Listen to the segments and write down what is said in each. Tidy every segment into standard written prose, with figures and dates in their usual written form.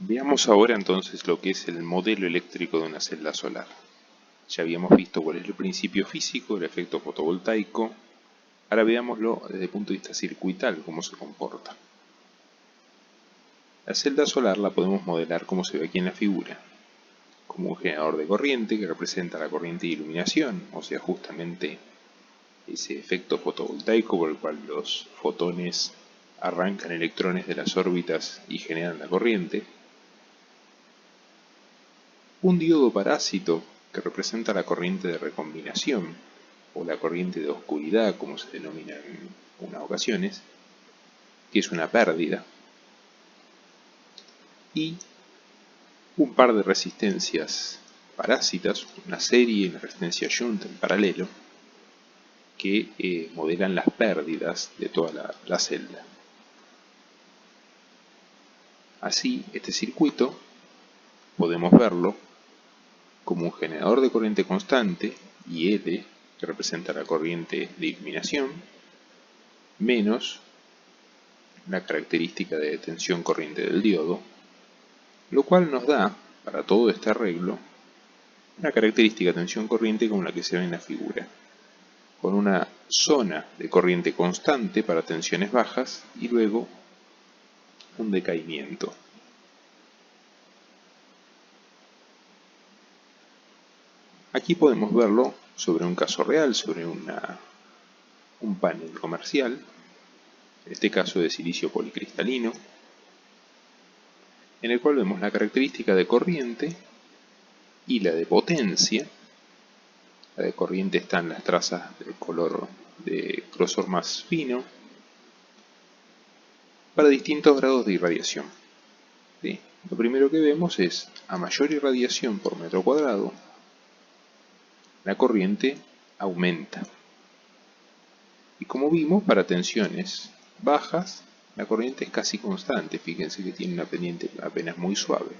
Veamos ahora entonces lo que es el modelo eléctrico de una celda solar. Ya habíamos visto cuál es el principio físico, el efecto fotovoltaico. Ahora veámoslo desde el punto de vista circuital, cómo se comporta. La celda solar la podemos modelar como se ve aquí en la figura, como un generador de corriente que representa la corriente de iluminación, o sea, justamente ese efecto fotovoltaico por el cual los fotones arrancan electrones de las órbitas y generan la corriente. Un diodo parásito que representa la corriente de recombinación o la corriente de oscuridad, como se denomina en unas ocasiones, que es una pérdida, y un par de resistencias parásitas, una serie de resistencia shunt en paralelo, que modelan las pérdidas de toda la celda. Así, este circuito podemos verlo como un generador de corriente constante, IL, que representa la corriente de iluminación, menos la característica de tensión corriente del diodo, lo cual nos da, para todo este arreglo, una característica de tensión corriente como la que se ve en la figura, con una zona de corriente constante para tensiones bajas y luego un decaimiento. Aquí podemos verlo sobre un caso real, sobre un panel comercial, en este caso de silicio policristalino, en el cual vemos la característica de corriente y la de potencia. La de corriente está en las trazas del color de grosor más fino, para distintos grados de irradiación. ¿Sí? Lo primero que vemos es, a mayor irradiación por metro cuadrado, la corriente aumenta. Y como vimos, para tensiones bajas, la corriente es casi constante. Fíjense que tiene una pendiente apenas muy suave.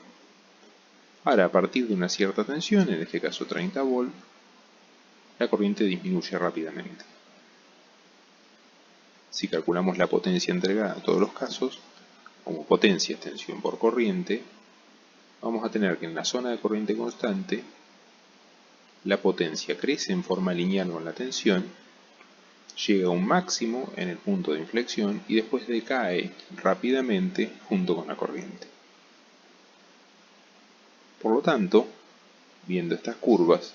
Ahora, a partir de una cierta tensión, en este caso 30 volt, la corriente disminuye rápidamente. Si calculamos la potencia entregada a todos los casos, como potencia es tensión por corriente, vamos a tener que en la zona de corriente constante, la potencia crece en forma lineal con la tensión, llega a un máximo en el punto de inflexión y después decae rápidamente junto con la corriente. Por lo tanto, viendo estas curvas,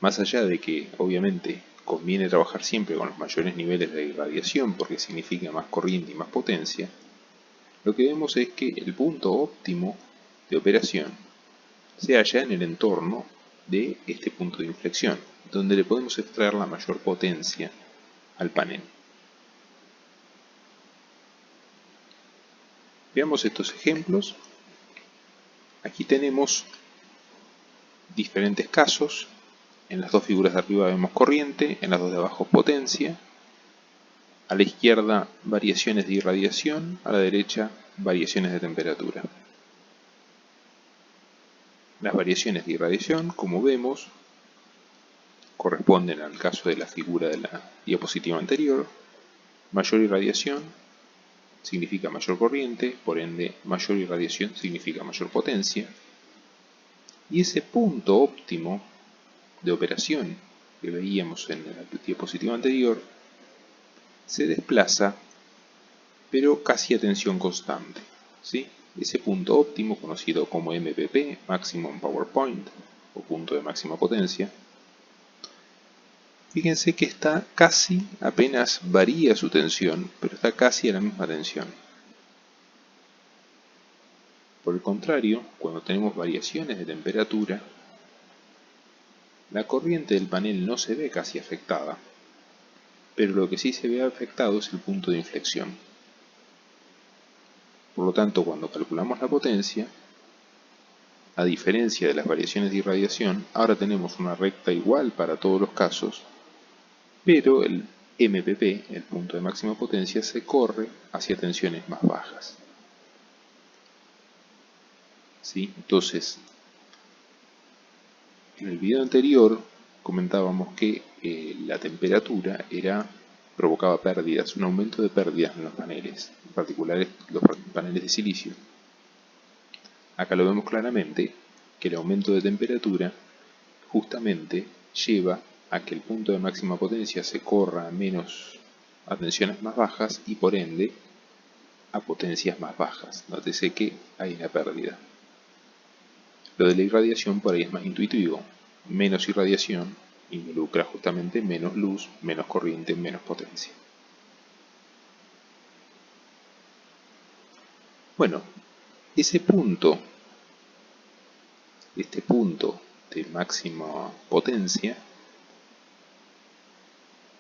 más allá de que obviamente conviene trabajar siempre con los mayores niveles de irradiación porque significa más corriente y más potencia, lo que vemos es que el punto óptimo de operación se halla en el entorno de este punto de inflexión, donde le podemos extraer la mayor potencia al panel. Veamos estos ejemplos. Aquí tenemos diferentes casos. En las dos figuras de arriba vemos corriente, en las dos de abajo potencia. A la izquierda variaciones de irradiación, a la derecha variaciones de temperatura. Las variaciones de irradiación, como vemos, corresponden al caso de la figura de la diapositiva anterior. Mayor irradiación significa mayor corriente, por ende mayor irradiación significa mayor potencia. Y ese punto óptimo de operación que veíamos en la diapositiva anterior se desplaza, pero casi a tensión constante, ¿sí? Ese punto óptimo, conocido como MPP, Maximum Power Point, o punto de máxima potencia, fíjense que está casi, apenas varía su tensión, pero está casi a la misma tensión. Por el contrario, cuando tenemos variaciones de temperatura, la corriente del panel no se ve casi afectada, pero lo que sí se ve afectado es el punto de inflexión. Por lo tanto, cuando calculamos la potencia, a diferencia de las variaciones de irradiación, ahora tenemos una recta igual para todos los casos, pero el MPP, el punto de máxima potencia, se corre hacia tensiones más bajas. ¿Sí? Entonces, en el video anterior comentábamos que la temperatura provocaba pérdidas, un aumento de pérdidas en los paneles, en particular los paneles de silicio. Acá lo vemos claramente que el aumento de temperatura justamente lleva a que el punto de máxima potencia se corra a tensiones más bajas y por ende a potencias más bajas. Nótese que hay una pérdida. Lo de la irradiación por ahí es más intuitivo. Menos irradiación involucra justamente menos luz, menos corriente, menos potencia. Bueno, este punto de máxima potencia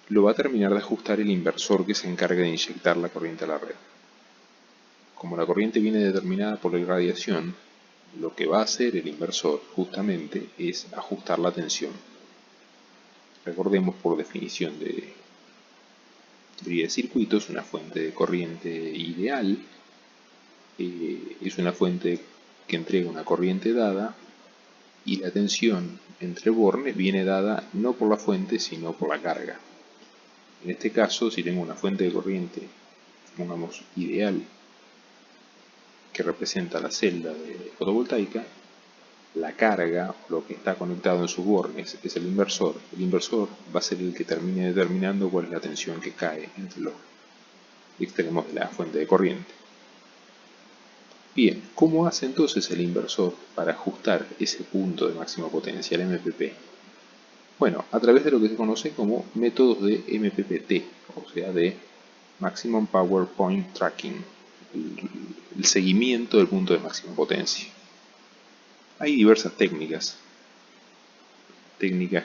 lo va a terminar de ajustar el inversor que se encarga de inyectar la corriente a la red. Como la corriente viene determinada por la irradiación, lo que va a hacer el inversor justamente es ajustar la tensión. Recordemos por definición de teoría de circuitos, una fuente de corriente ideal es una fuente que entrega una corriente dada y la tensión entre bornes viene dada no por la fuente sino por la carga. En este caso, si tengo una fuente de corriente, pongamos ideal, que representa la celda fotovoltaica, la carga, lo que está conectado en sus bornes, es el inversor. El inversor va a ser el que termine determinando cuál es la tensión que cae entre los extremos de la fuente de corriente. Bien, ¿cómo hace entonces el inversor para ajustar ese punto de máxima potencia, el MPP? Bueno, a través de lo que se conoce como métodos de MPPT, o sea, de Maximum Power Point Tracking, el seguimiento del punto de máxima potencia. Hay diversas técnicas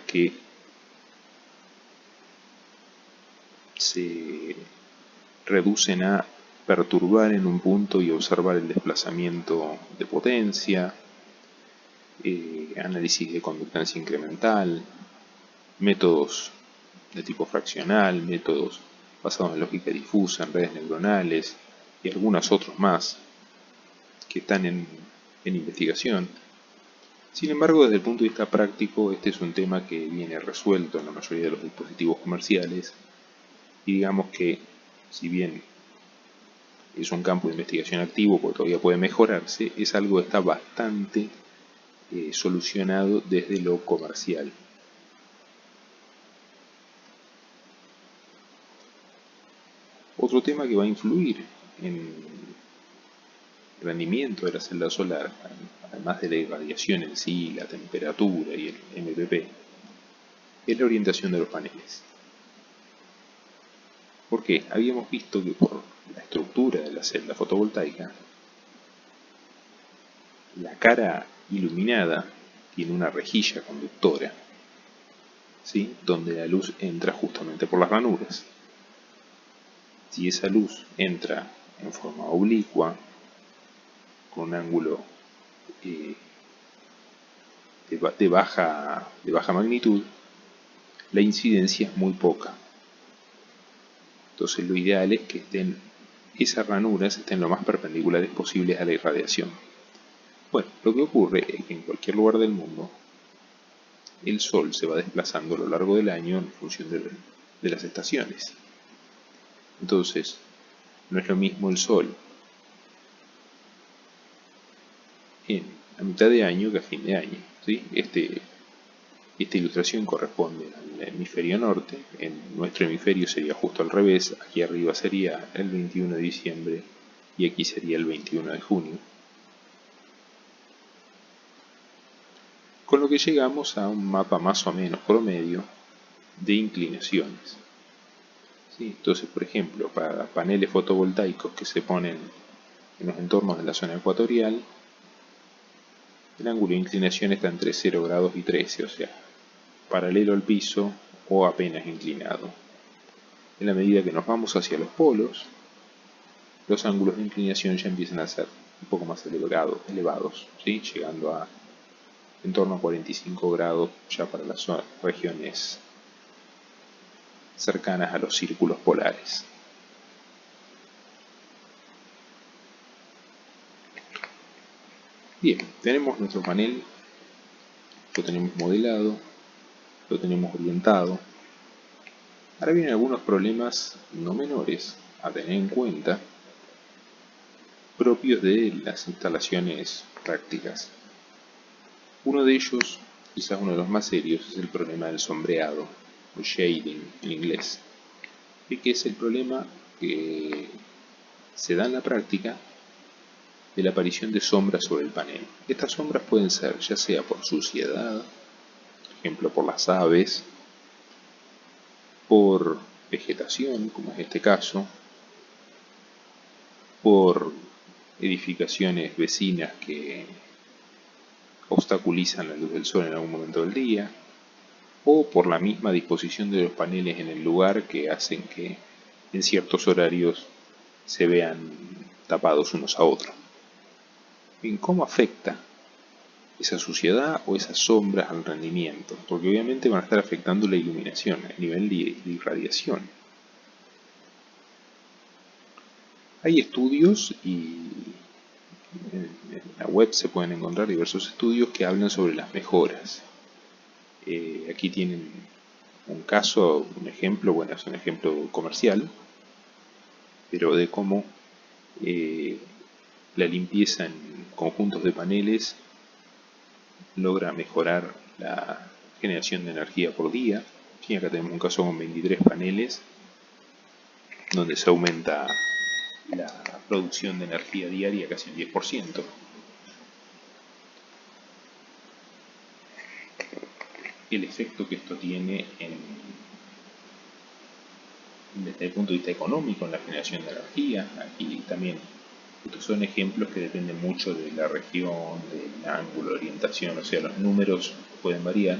que se reducen a perturbar en un punto y observar el desplazamiento de potencia, análisis de conductancia incremental, métodos de tipo fraccional, métodos basados en lógica difusa, en redes neuronales y algunos otros más que están en investigación. Sin embargo, desde el punto de vista práctico, este es un tema que viene resuelto en la mayoría de los dispositivos comerciales y digamos que, si bien es un campo de investigación activo porque todavía puede mejorarse, es algo que está bastante solucionado desde lo comercial. Otro tema que va a influir en el rendimiento de la celda solar, además de la irradiación en sí, la temperatura y el MPP, es la orientación de los paneles. ¿Por qué? Habíamos visto que por la estructura de la celda fotovoltaica, la cara iluminada tiene una rejilla conductora, ¿sí?, donde la luz entra justamente por las ranuras. Si esa luz entra en forma oblicua, con un ángulo de baja magnitud, la incidencia es muy poca. Entonces lo ideal es que esas ranuras estén lo más perpendiculares posibles a la irradiación. Bueno, lo que ocurre es que en cualquier lugar del mundo el Sol se va desplazando a lo largo del año en función de las estaciones. Entonces, no es lo mismo el Sol a mitad de año que a fin de año, ¿sí? Esta ilustración corresponde al hemisferio norte, en nuestro hemisferio sería justo al revés, aquí arriba sería el 21 de diciembre y aquí sería el 21 de junio. Con lo que llegamos a un mapa más o menos promedio de inclinaciones. ¿Sí? Entonces, por ejemplo, para paneles fotovoltaicos que se ponen en los entornos de la zona ecuatorial, el ángulo de inclinación está entre 0 grados y 13, o sea, paralelo al piso o apenas inclinado. En la medida que nos vamos hacia los polos, los ángulos de inclinación ya empiezan a ser un poco más elevados, ¿sí?, llegando a en torno a 45 grados ya para las regiones cercanas a los círculos polares. Bien, tenemos nuestro panel, lo tenemos modelado, lo tenemos orientado. Ahora vienen algunos problemas no menores a tener en cuenta propios de las instalaciones prácticas. Uno de ellos, quizás uno de los más serios, es el problema del sombreado, o shading en inglés, que es el problema que se da en la práctica de la aparición de sombras sobre el panel. Estas sombras pueden ser ya sea por suciedad, por ejemplo por las aves, por vegetación, como es este caso, por edificaciones vecinas que obstaculizan la luz del sol en algún momento del día, o por la misma disposición de los paneles en el lugar que hacen que en ciertos horarios se vean tapados unos a otros. Bien, ¿cómo afecta esa suciedad o esas sombras al rendimiento? Porque obviamente van a estar afectando la iluminación, el nivel de irradiación. Hay estudios y en la web se pueden encontrar diversos estudios que hablan sobre las mejoras. Aquí tienen un caso, un ejemplo, bueno, es un ejemplo comercial, pero de cómo la limpieza en conjuntos de paneles logra mejorar la generación de energía por día. Aquí acá tenemos un caso con 23 paneles donde se aumenta la producción de energía diaria casi un 10%. El efecto que esto tiene desde el punto de vista económico en la generación de energía. Aquí también estos son ejemplos que dependen mucho de la región, del ángulo de orientación, o sea, los números pueden variar,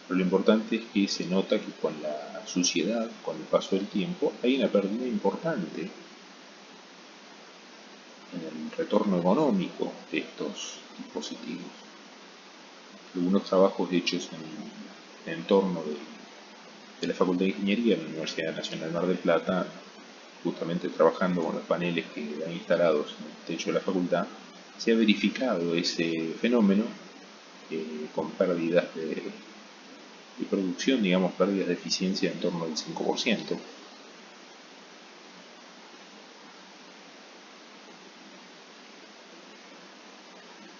pero lo importante es que se nota que con la suciedad, con el paso del tiempo, hay una pérdida importante en el retorno económico de estos dispositivos. Algunos trabajos hechos en el entorno de la Facultad de Ingeniería de la Universidad Nacional Mar del Plata, justamente trabajando con los paneles que han instalados en el techo de la facultad, se ha verificado ese fenómeno con pérdidas de producción, digamos, pérdidas de eficiencia en torno del 5%.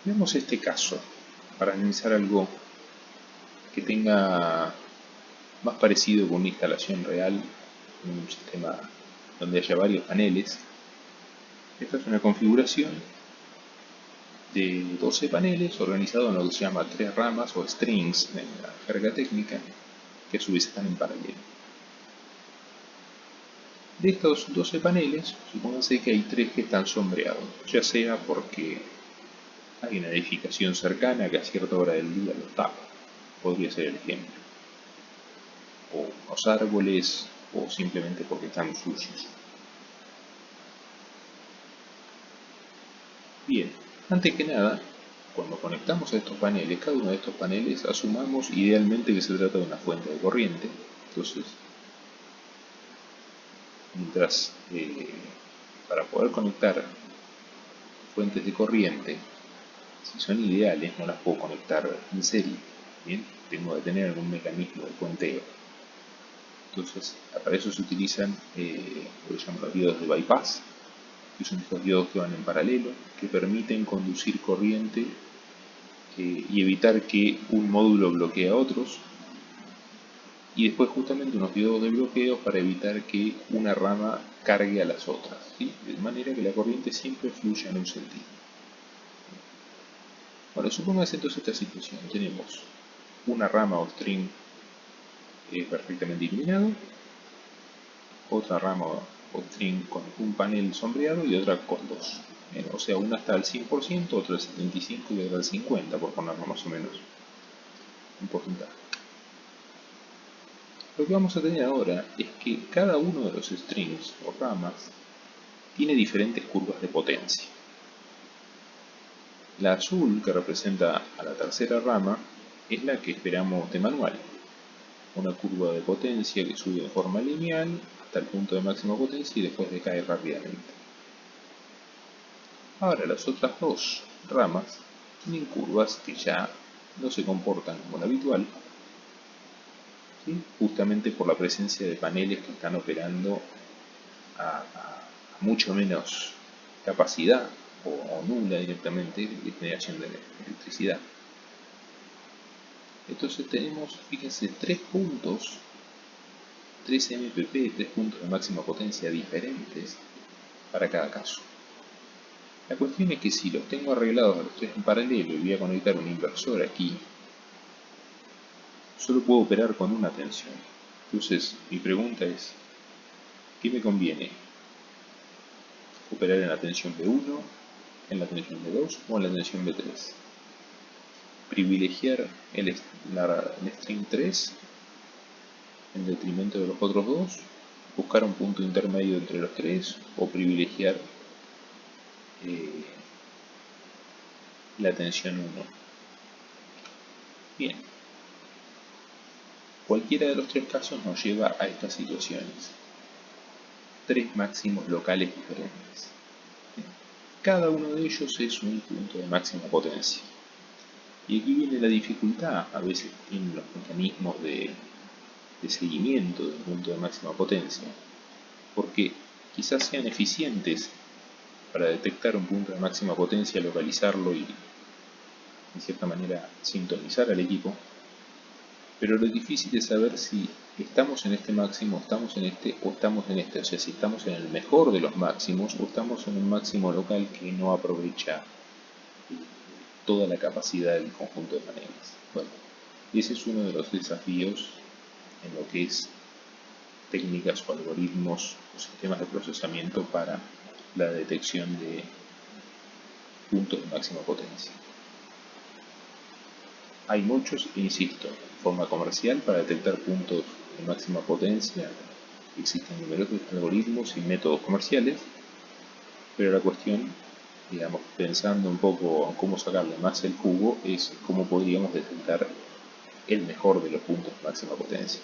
Veamos este caso para analizar algo que tenga más parecido con una instalación real, un sistema donde haya varios paneles. Esta es una configuración de 12 paneles organizados en lo que se llama 3 ramas o strings en la jerga técnica, que a su vez están en paralelo. De estos 12 paneles, supónganse que hay 3 que están sombreados, ya sea porque hay una edificación cercana que a cierta hora del día los tapa, podría ser el ejemplo, o unos árboles, o simplemente porque están sucios. Bien, antes que nada, cuando conectamos a estos paneles, cada uno de estos paneles, asumamos idealmente que se trata de una fuente de corriente. Entonces, mientras para poder conectar fuentes de corriente, si son ideales, no las puedo conectar en serie. Bien, tengo que tener algún mecanismo de puenteo. Entonces, para eso se utilizan lo que llaman los diodos de bypass, que son estos diodos que van en paralelo, que permiten conducir corriente y evitar que un módulo bloquee a otros, y después justamente unos diodos de bloqueo para evitar que una rama cargue a las otras, ¿sí? De manera que la corriente siempre fluya en un sentido. Bueno, supongamos entonces esta situación. Tenemos una rama o string perfectamente iluminado, otra rama o string con un panel sombreado y otra con dos. O sea, una está al 100%, otra al 75% y otra al 50%, por ponerlo más o menos un porcentaje. Lo que vamos a tener ahora es que cada uno de los strings o ramas tiene diferentes curvas de potencia. La azul, que representa a la tercera rama, es la que esperamos de manual. Una curva de potencia que sube de forma lineal hasta el punto de máxima potencia y después decae rápidamente. Ahora las otras dos ramas tienen curvas que ya no se comportan como lo habitual, ¿sí? Justamente por la presencia de paneles que están operando a mucho menos capacidad o nula directamente de generación de electricidad. Entonces tenemos, fíjense, 3 puntos, 3 MPP, 3 puntos de máxima potencia diferentes para cada caso. La cuestión es que si los tengo arreglados a los 3 en paralelo y voy a conectar un inversor aquí, solo puedo operar con una tensión. Entonces mi pregunta es, ¿qué me conviene? ¿Operar en la tensión B1, en la tensión B2 o en la tensión B3? ¿Privilegiar el string 3 en detrimento de los otros dos? ¿Buscar un punto intermedio entre los tres? ¿O privilegiar la tensión 1? Bien, cualquiera de los 3 casos nos lleva a estas situaciones. 3 máximos locales diferentes. Cada uno de ellos es un punto de máxima potencia. Y aquí viene la dificultad, a veces en los mecanismos de seguimiento del punto de máxima potencia, porque quizás sean eficientes para detectar un punto de máxima potencia, localizarlo y en cierta manera sintonizar al equipo, pero lo difícil es saber si estamos en este máximo, estamos en este o estamos en este, o sea, si estamos en el mejor de los máximos o estamos en un máximo local que no aprovecha toda la capacidad del conjunto de paneles. Bueno, ese es uno de los desafíos en lo que es técnicas o algoritmos o sistemas de procesamiento para la detección de puntos de máxima potencia. Hay muchos, insisto, en forma comercial para detectar puntos de máxima potencia. Existen numerosos algoritmos y métodos comerciales, pero la cuestión, digamos, pensando un poco en cómo sacarle más el jugo, es cómo podríamos detectar el mejor de los puntos de máxima potencia.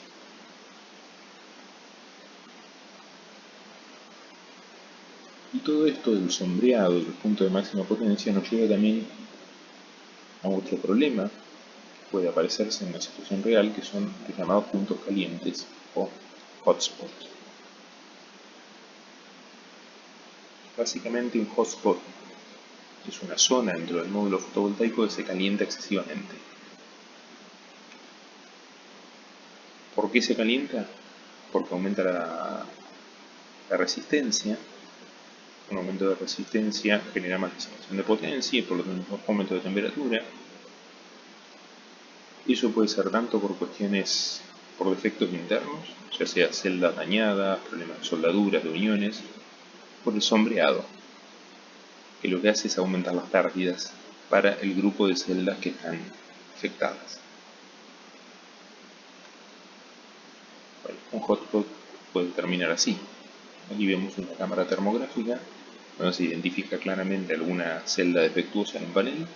Y todo esto del sombreado de los puntos de máxima potencia nos lleva también a otro problema que puede aparecerse en la situación real, que son los llamados puntos calientes o hotspots. Básicamente un hotspot es una zona dentro del módulo fotovoltaico que se calienta excesivamente. ¿Por qué se calienta? Porque aumenta la resistencia. Un aumento de resistencia genera más disipación de potencia y por lo tanto un aumento de temperatura. Eso puede ser tanto por cuestiones, por defectos internos, ya sea celdas dañadas, problemas de soldaduras, de uniones, por el sombreado, que lo que hace es aumentar las pérdidas para el grupo de celdas que están afectadas. Bueno, un hotspot puede terminar así. Aquí vemos una cámara termográfica donde se identifica claramente alguna celda defectuosa en un panel.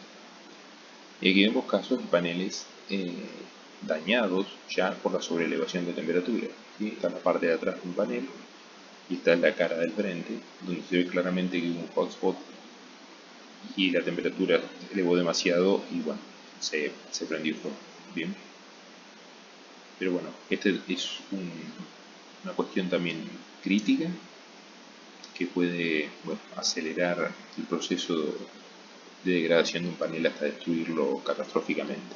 Y aquí vemos casos de paneles dañados ya por la sobrelevación de temperatura. ¿Sí? Está la parte de atrás de un panel y está en la cara del frente, donde se ve claramente que hubo un hotspot y la temperatura se elevó demasiado y bueno, se prendió fuego. Bien. Pero bueno, esta es una cuestión también crítica que puede acelerar el proceso de degradación de un panel hasta destruirlo catastróficamente.